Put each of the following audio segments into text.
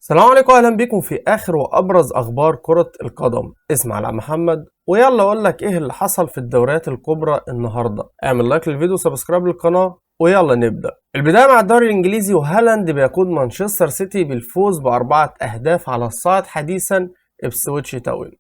السلام عليكم، اهلا بكم في اخر وابرز اخبار كرة القدم. اسمع على محمد ويلا اقول لك ايه اللي حصل في الدوريات الكبرى النهارده. اعمل لايك للفيديو وسبسكرايب للقناة ويلا نبدأ. البداية مع الدوري الانجليزي، وهالاند بيقود مانشستر سيتي بالفوز ب4 اهداف على الصاعد حديثا إبسويتش تاون.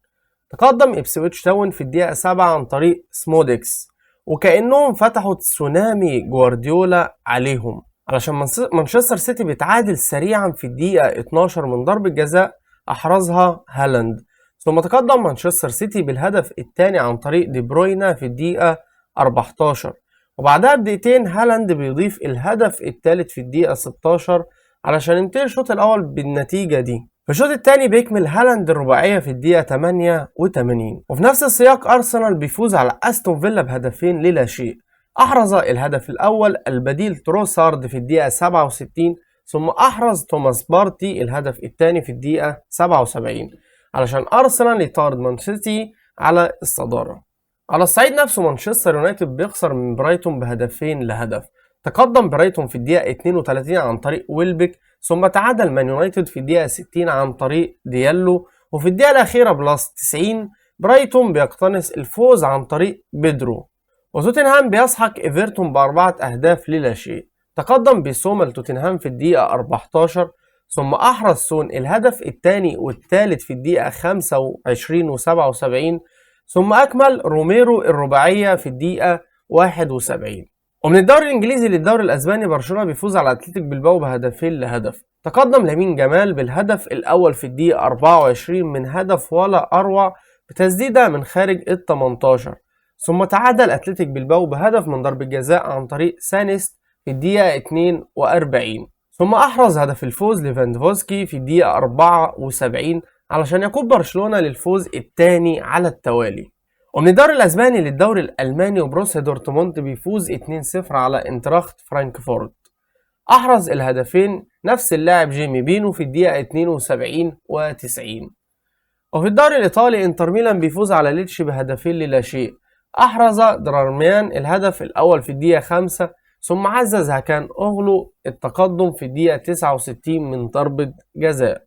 تقدم إبسويتش تاون في الدقيقة 7 عن طريق سمودكس، وكأنهم فتحوا تسونامي جوارديولا عليهم علشان مانشستر سيتي بيتعادل سريعا في الدقيقة 12 من ضربة جزاء أحرزها هالاند. ثم تقدم مانشستر سيتي بالهدف الثاني عن طريق دي بروينا في الدقيقة 14، وبعدها بدقيقتين هالاند بيضيف الهدف الثالث في الدقيقة 16 علشان ينتهي الشوط الأول بالنتيجة دي. في الشوط الثاني بيكمل هالاند الرباعية في الدقيقة 88، وفي نفس السياق أرسنال بيفوز على أستون فيلا بهدفين للا شيء. أحرز الهدف الأول البديل تروسارد في الدقيقة 67، ثم أحرز توماس بارتي الهدف الثاني في الدقيقة 77 علشان أرسنال يطارد مانشستر على الصدارة. على الصعيد نفسه مانشستر يونايتد بيخسر من برايتون بهدفين لهدف. تقدم برايتون في الدقيقة 32 عن طريق ويلبك، ثم تعادل مان يونايتد في الدقيقة 60 عن طريق ديالو، وفي الدقيقة الأخيرة بلس 90 برايتون بيقتنص الفوز عن طريق بيدرو، وتوتنهام بيسحق ايفرتون ب4 أهداف للا شيء. تقدم بيسوما لتوتنهام في الدقيقة 14، ثم أحرز سون الهدف الثاني والثالث في الدقيقة 25 و77، ثم أكمل روميرو الرباعية في الدقيقة 71. ومن الدوري الإنجليزي للدوري الأسباني، برشلونة بيفوز على أتلتيك بلباو بهدفين لهدف. تقدم لامين جمال بالهدف الأول في الدقيقة 24 من هدف ولا أروع بتسديدة من خارج ال 18، ثم تعادل أتلتيك بلباو بهدف من ضربة جزاء عن طريق سانيست في الدقيقة 42، ثم أحرز هدف الفوز ليفاندوفسكي في الدقيقة 74 علشان يقود برشلونة للفوز الثاني على التوالي. ومن الدوري الأسباني للدوري الألماني، وبروسيا دورتموند بيفوز 2-0 على انتراخت فرانكفورت. أحرز الهدفين نفس اللاعب جيمي بينو في الدقيقة 72 و90. وفي الدوري الإيطالي انتر ميلان بيفوز على ليتشي بهدفين للا شيء. أحرز درارميان الهدف الأول في الدقيقة 5، ثم عزز هاكان أوغلو التقدم في الدقيقة 69 من ضربة جزاء.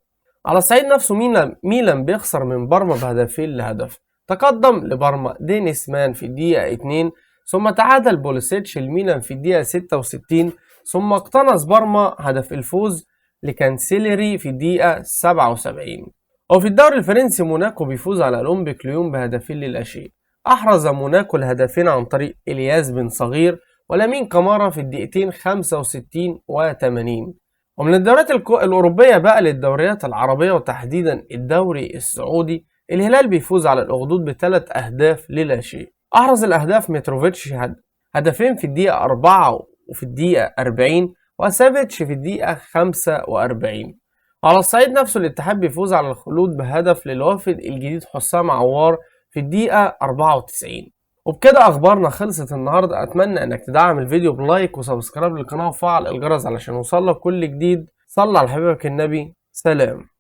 على الصعيد نفسه ميلان بيخسر من بارما بهدفين لهدف. تقدم لبارما دينيس مان في الدقيقة 2، ثم تعادل بوليسيتش الميلان في الدقيقة 66، ثم اقتنص بارما هدف الفوز لكانسيلري في الدقيقة 77. وفي الدوري الفرنسي موناكو بيفوز على أولمبيك ليون بهدفين للا شيء. أحرز موناكو الهدفين عن طريق إلياس بن صغير ولامين كمارا في الدقيقتين 65 و80. ومن الدوريات الأوروبية بقى للدوريات العربية وتحديدا الدوري السعودي، الهلال بيفوز على الأخدود ب3 أهداف للا شيء. أحرز الأهداف متروفيتش هدفين في الدقيقة 4 وفي الدقيقة 40، وسافيتش في الدقيقة 45. على الصعيد نفسه الاتحاد بيفوز على الخلود بهدف للوافد الجديد حسام عوار في الدقيقة 94. وبكده اخبارنا خلصت النهارده. اتمنى انك تدعم الفيديو بلايك وسبسكرايب للقناه وفعل الجرس علشان يوصلك كل جديد. صلى على حبيبك النبي. سلام.